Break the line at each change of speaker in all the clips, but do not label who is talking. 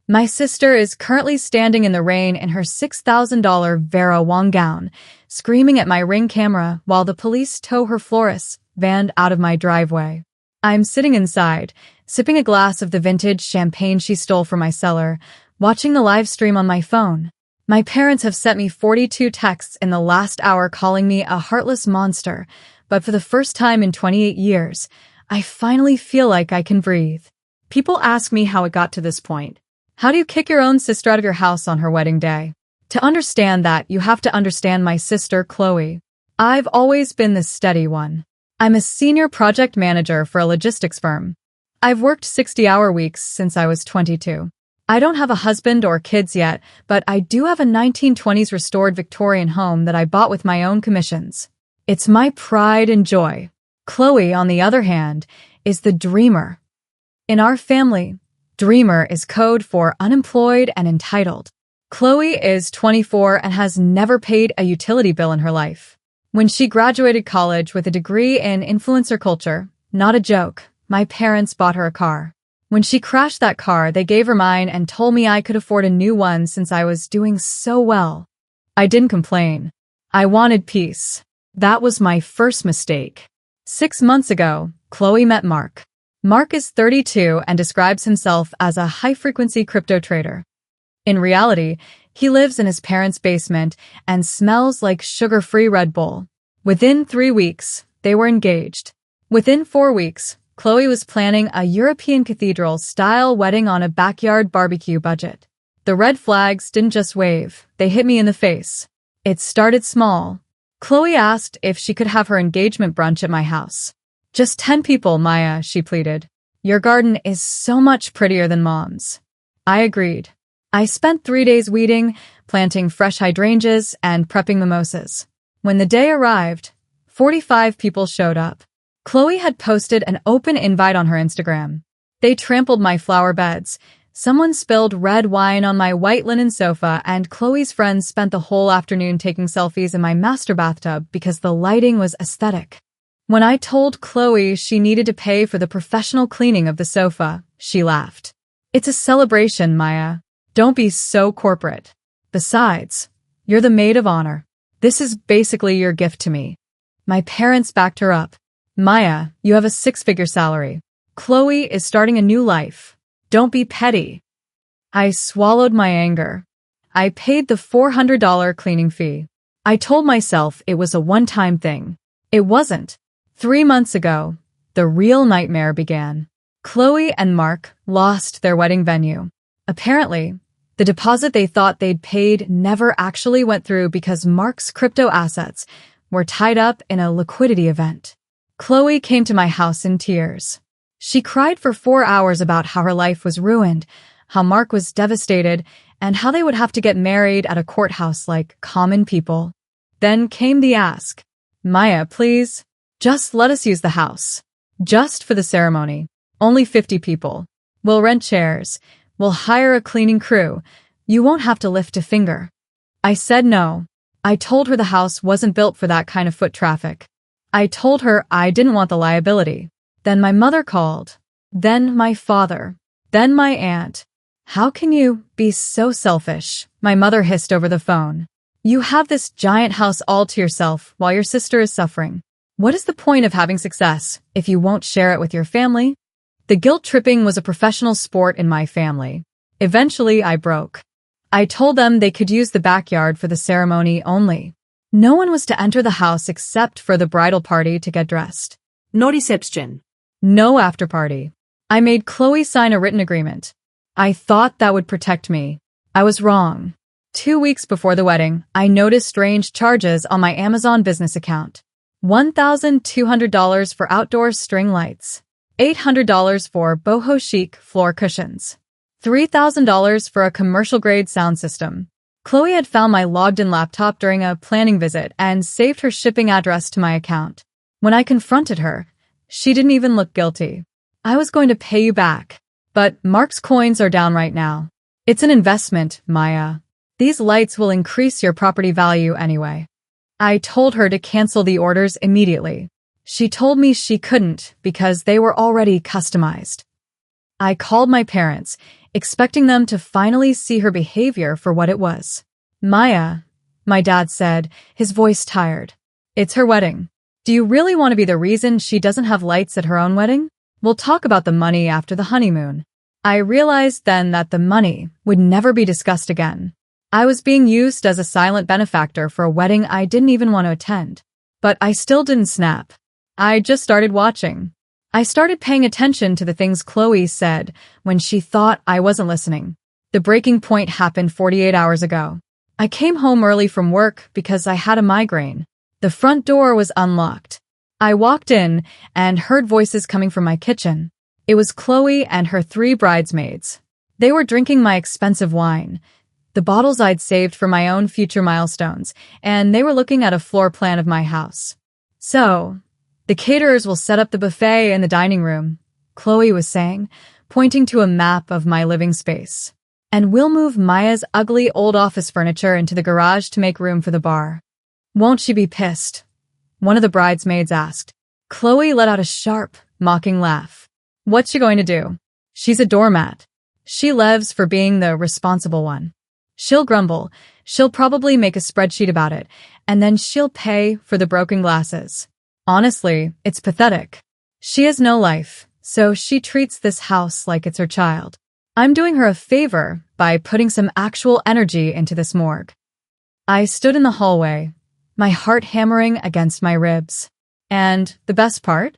My sister is currently standing in the rain in her $6,000 Vera Wang gown, screaming at my Ring camera while the police tow her florist van out of my driveway. I'm sitting inside, sipping a glass of the vintage champagne she stole from my cellar, watching the live stream on my phone. My parents have sent me 42 texts in the last hour calling me a heartless monster, but for the first time in 28 years, I finally feel like I can breathe. People ask me how it got to this point. How do you kick your own sister out of your house on her wedding day? To understand that, you have to understand my sister, Chloe. I've always been the steady one. I'm a senior project manager for a logistics firm. I've worked 60-hour weeks since I was 22. I don't have a husband or kids yet, but I do have a 1920s restored Victorian home that I bought with my own commissions. It's my pride and joy. Chloe, on the other hand, is the dreamer. In our family, dreamer is code for unemployed and entitled. Chloe is 24 and has never paid a utility bill in her life. When she graduated college with a degree in influencer culture, not a joke, my parents bought her a car. When she crashed that car, they gave her mine and told me I could afford a new one since I was doing so well. I didn't complain. I wanted peace. That was my first mistake. 6 months ago, Chloe met Mark. Mark is 32 and describes himself as a high-frequency crypto trader. In reality, he lives in his parents' basement and smells like sugar-free Red Bull. Within 3 weeks, they were engaged. Within 4 weeks, Chloe was planning a European cathedral-style wedding on a backyard barbecue budget. The red flags didn't just wave, they hit me in the face. It started small. Chloe asked if she could have her engagement brunch at my house. Just 10 people, Maya, she pleaded. Your garden is so much prettier than Mom's. I agreed. I spent 3 days weeding, planting fresh hydrangeas, and prepping mimosas. When the day arrived, 45 people showed up. Chloe had posted an open invite on her Instagram. They trampled my flower beds. Someone spilled red wine on my white linen sofa, and Chloe's friends spent the whole afternoon taking selfies in my master bathtub because the lighting was aesthetic. When I told Chloe she needed to pay for the professional cleaning of the sofa, she laughed. It's a celebration, Maya. Don't be so corporate. Besides, you're the maid of honor. This is basically your gift to me. My parents backed her up. Maya, you have a 6-figure salary. Chloe is starting a new life. Don't be petty. I swallowed my anger. I paid the $400 cleaning fee. I told myself it was a one-time thing. It wasn't. 3 months ago, the real nightmare began. Chloe and Mark lost their wedding venue. Apparently, the deposit they thought they'd paid never actually went through because Mark's crypto assets were tied up in a liquidity event. Chloe came to my house in tears. She cried for 4 hours about how her life was ruined, how Mark was devastated, and how they would have to get married at a courthouse like common people. Then came the ask. Maya, please, just let us use the house. Just for the ceremony. Only 50 people. We'll rent chairs. We'll hire a cleaning crew. You won't have to lift a finger. I said no. I told her the house wasn't built for that kind of foot traffic. I told her I didn't want the liability. Then my mother called. Then my father. Then my aunt. How can you be so selfish? My mother hissed over the phone. You have this giant house all to yourself while your sister is suffering. What is the point of having success if you won't share it with your family? The guilt tripping was a professional sport in my family. Eventually, I broke. I told them they could use the backyard for the ceremony only. No one was to enter the house except for the bridal party to get dressed.
No reception.
No after party. I made Chloe sign a written agreement. I thought that would protect me. I was wrong. 2 weeks before the wedding, I noticed strange charges on my Amazon business account. $1,200 for outdoor string lights. $800 for boho chic floor cushions. $3,000 for a commercial-grade sound system. Chloe had found my logged-in laptop during a planning visit and saved her shipping address to my account. When I confronted her, she didn't even look guilty. I was going to pay you back, but Mark's coins are down right now. It's an investment, Maya. These lights will increase your property value anyway. I told her to cancel the orders immediately. She told me she couldn't because they were already customized. I called my parents, expecting them to finally see her behavior for what it was. Maya, my dad said, his voice tired. It's her wedding. Do you really want to be the reason she doesn't have lights at her own wedding? We'll talk about the money after the honeymoon. I realized then that the money would never be discussed again. I was being used as a silent benefactor for a wedding I didn't even want to attend. But I still didn't snap. I just started watching. I started paying attention to the things Chloe said when she thought I wasn't listening. The breaking point happened 48 hours ago. I came home early from work because I had a migraine. The front door was unlocked. I walked in and heard voices coming from my kitchen. It was Chloe and her 3 bridesmaids. They were drinking my expensive wine, the bottles I'd saved for my own future milestones, and they were looking at a floor plan of my house. So, the caterers will set up the buffet in the dining room, Chloe was saying, pointing to a map of my living space. And we'll move Maya's ugly old office furniture into the garage to make room for the bar. Won't she be pissed? One of the bridesmaids asked. Chloe let out a sharp, mocking laugh. What's she going to do? She's a doormat. She lives for being the responsible one. She'll grumble, she'll probably make a spreadsheet about it, and then she'll pay for the broken glasses. Honestly, it's pathetic. She has no life, so she treats this house like it's her child. I'm doing her a favor by putting some actual energy into this morgue. I stood in the hallway, my heart hammering against my ribs. And the best part?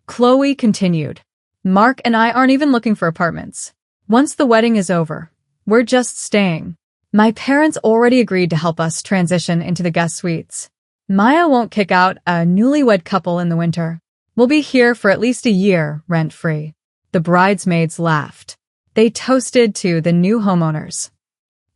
Chloe continued. Mark and I aren't even looking for apartments. Once the wedding is over, we're just staying. My parents already agreed to help us transition into the guest suites. Maya won't kick out a newlywed couple in the winter. We'll be here for at least a year, rent-free. The bridesmaids laughed. They toasted to the new homeowners.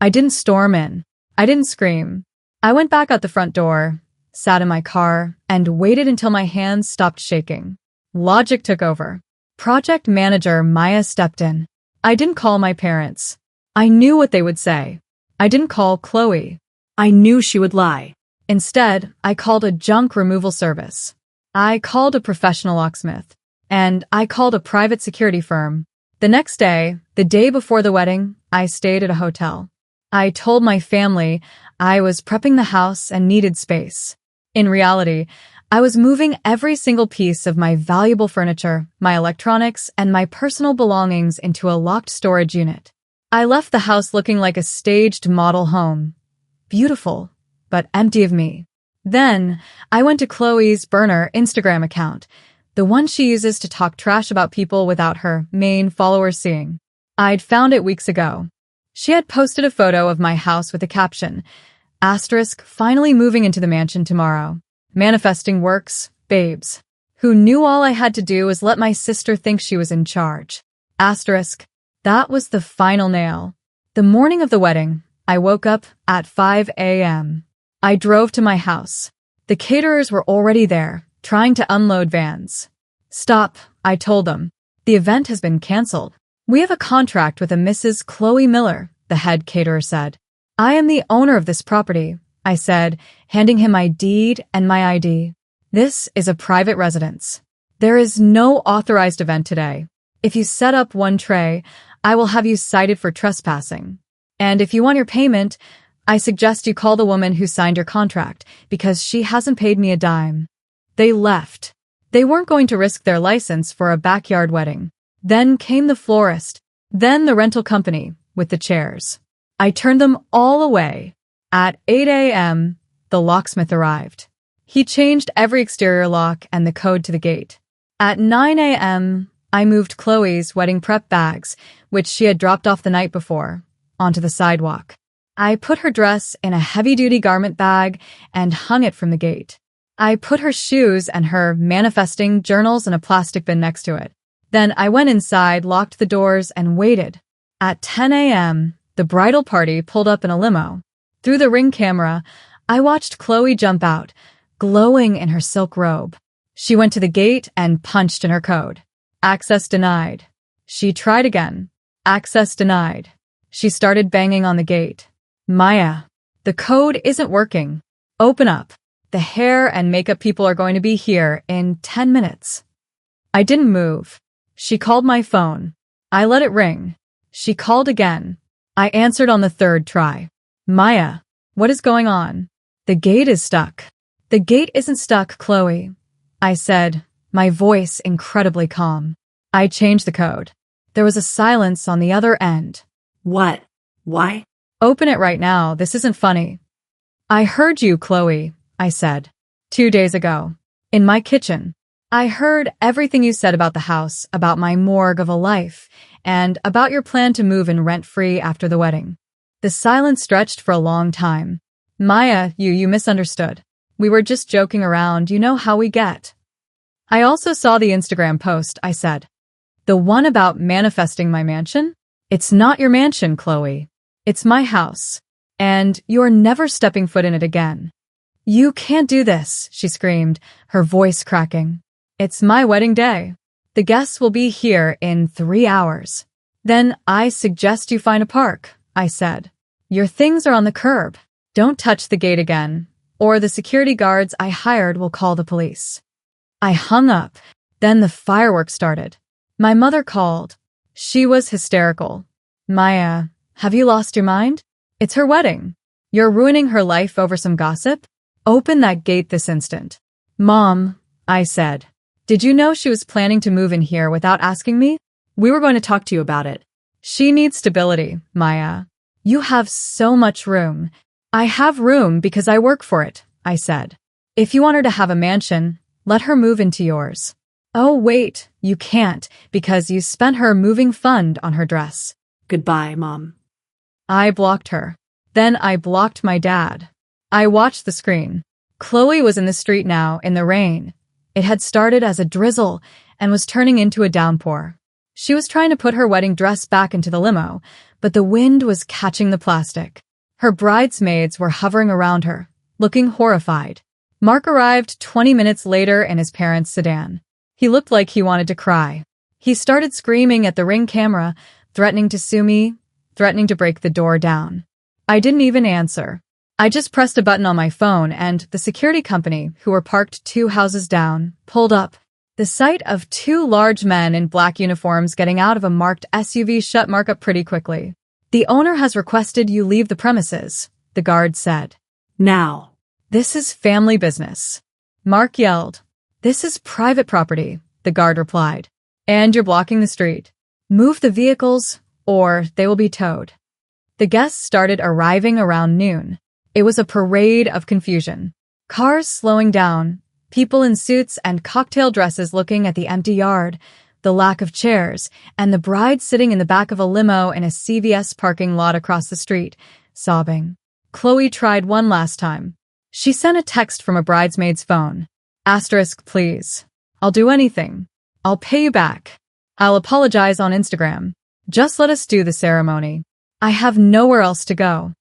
I didn't storm in. I didn't scream. I went back out the front door, sat in my car, and waited until my hands stopped shaking. Logic took over. Project manager Maya stepped in. I didn't call my parents. I knew what they would say. I didn't call Chloe. I knew she would lie. Instead, I called a junk removal service. I called a professional locksmith. And I called a private security firm. The next day, the day before the wedding, I stayed at a hotel. I told my family I was prepping the house and needed space. In reality, I was moving every single piece of my valuable furniture, my electronics, and my personal belongings into a locked storage unit. I left the house looking like a staged model home. Beautiful, but empty of me. Then, I went to Chloe's burner Instagram account, the one she uses to talk trash about people without her main followers seeing. I'd found it weeks ago. She had posted a photo of my house with a caption, "finally moving into the mansion tomorrow. Manifesting works, babes." Who knew all I had to do was let my sister think she was in charge. That was the final nail. The morning of the wedding, I woke up at 5 a.m. I drove to my house. The caterers were already there, trying to unload vans. Stop, I told them. The event has been canceled. We have a contract with a Mrs. Chloe Miller, the head caterer said. I am the owner of this property, I said, handing him my deed and my ID. This is a private residence. There is no authorized event today. If you set up one tray, I will have you cited for trespassing. And if you want your payment, I suggest you call the woman who signed your contract, because she hasn't paid me a dime. They left. They weren't going to risk their license for a backyard wedding. Then came the florist, then the rental company with the chairs. I turned them all away. At 8 a.m., the locksmith arrived. He changed every exterior lock and the code to the gate. At 9 a.m., I moved Chloe's wedding prep bags, which she had dropped off the night before, onto the sidewalk. I put her dress in a heavy-duty garment bag and hung it from the gate. I put her shoes and her manifesting journals in a plastic bin next to it. Then I went inside, locked the doors, and waited. At 10 a.m., the bridal party pulled up in a limo. Through the Ring camera, I watched Chloe jump out, glowing in her silk robe. She went to the gate and punched in her code. Access denied. She tried again. Access denied. She started banging on the gate. Maya, the code isn't working. Open up. The hair and makeup people are going to be here in 10 minutes. I didn't move. She called my phone. I let it ring. She called again. I answered on the third try. Maya, what is going on? The gate is stuck. The gate isn't stuck, Chloe, I said, my voice incredibly calm. I changed the code. There was a silence on the other end.
What? Why?
Open it right now. This isn't funny. I heard you, Chloe, I said. 2 days ago. In my kitchen. I heard everything you said about the house, about my morgue of a life, and about your plan to move in rent-free after the wedding. The silence stretched for a long time. Maya, you misunderstood. We were just joking around, you know how we get. I also saw the Instagram post, I said. The one about manifesting my mansion? It's not your mansion, Chloe. It's my house. And you're never stepping foot in it again. You can't do this, she screamed, her voice cracking. It's my wedding day. The guests will be here in 3 hours. Then I suggest you find a park, I said. Your things are on the curb. Don't touch the gate again, or the security guards I hired will call the police. I hung up. Then the fireworks started. My mother called. She was hysterical. Maya, have you lost your mind? It's her wedding. You're ruining her life over some gossip? Open that gate this instant. Mom, I said. Did you know she was planning to move in here without asking me?
We were going to talk to you about it.
She needs stability, Maya. You have so much room. I have room because I work for it, I said. If you want her to have a mansion, let her move into yours. Oh, wait, you can't because you spent her moving fund on her dress.
Goodbye, Mom.
I blocked her. Then I blocked my dad. I watched the screen. Chloe was in the street now, in the rain. It had started as a drizzle and was turning into a downpour. She was trying to put her wedding dress back into the limo, but the wind was catching the plastic. Her bridesmaids were hovering around her, looking horrified. Mark arrived 20 minutes later in his parents' sedan. He looked like he wanted to cry. He started screaming at the Ring camera, threatening to sue me, threatening to break the door down. I didn't even answer. I just pressed a button on my phone and the security company, who were parked 2 houses down, pulled up. The sight of 2 large men in black uniforms getting out of a marked SUV shut Mark up pretty quickly. The owner has requested you leave the premises, the guard said.
Now.
This is family business. Mark yelled. This is private property, the guard replied. And you're blocking the street. Move the vehicles, or they will be towed. The guests started arriving around noon. It was a parade of confusion. Cars slowing down, people in suits and cocktail dresses looking at the empty yard, the lack of chairs, and the bride sitting in the back of a limo in a CVS parking lot across the street, sobbing. Chloe tried one last time. She sent a text from a bridesmaid's phone. Asterisk, please. I'll do anything. I'll pay you back. I'll apologize on Instagram. Just let us do the ceremony. I have nowhere else to go.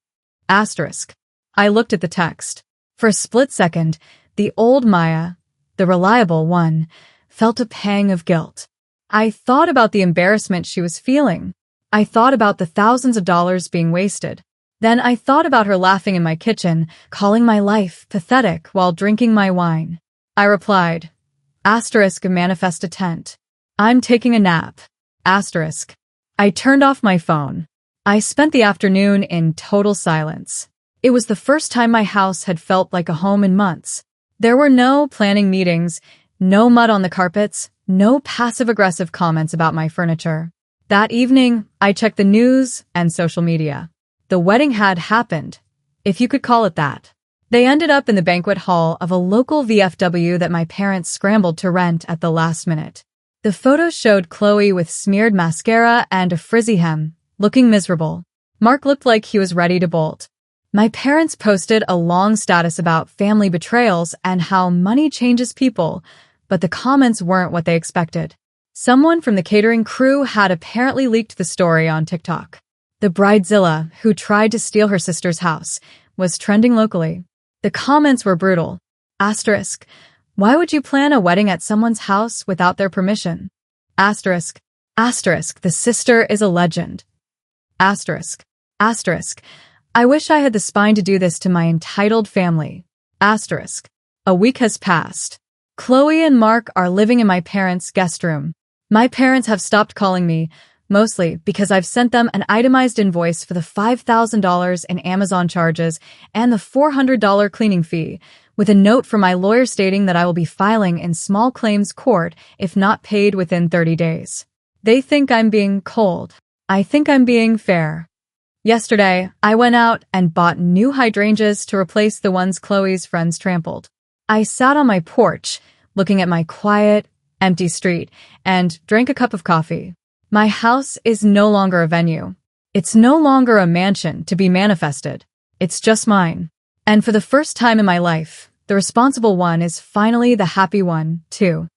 Asterisk. I looked at the text. For a split second, the old Maya, the reliable one, felt a pang of guilt. I thought about the embarrassment she was feeling. I thought about the thousands of dollars being wasted. Then I thought about her laughing in my kitchen, calling my life pathetic while drinking my wine. I replied, asterisk, manifest a tent. I'm taking a nap. Asterisk. I turned off my phone. I spent the afternoon in total silence. It was the first time my house had felt like a home in months. There were no planning meetings, no mud on the carpets, no passive-aggressive comments about my furniture. That evening, I checked the news and social media. The wedding had happened, if you could call it that. They ended up in the banquet hall of a local VFW that my parents scrambled to rent at the last minute. The photos showed Chloe with smeared mascara and a frizzy hem, looking miserable. Mark looked like he was ready to bolt. My parents posted a long status about family betrayals and how money changes people, but the comments weren't what they expected. Someone from the catering crew had apparently leaked the story on TikTok. The bridezilla, who tried to steal her sister's house, was trending locally. The comments were brutal. Asterisk. Why would you plan a wedding at someone's house without their permission? Asterisk. Asterisk. The sister is a legend. Asterisk. Asterisk. I wish I had the spine to do this to my entitled family. Asterisk. A week has passed. Chloe and Mark are living in my parents' guest room. My parents have stopped calling me, Mostly because I've sent them an itemized invoice for the $5,000 in Amazon charges and the $400 cleaning fee, with a note from my lawyer stating that I will be filing in small claims court if not paid within 30 days. They think I'm being cold. I think I'm being fair. Yesterday, I went out and bought new hydrangeas to replace the ones Chloe's friends trampled. I sat on my porch, looking at my quiet, empty street, and drank a cup of coffee. My house is no longer a venue. It's no longer a mansion to be manifested. It's just mine. And for the first time in my life, the responsible one is finally the happy one, too.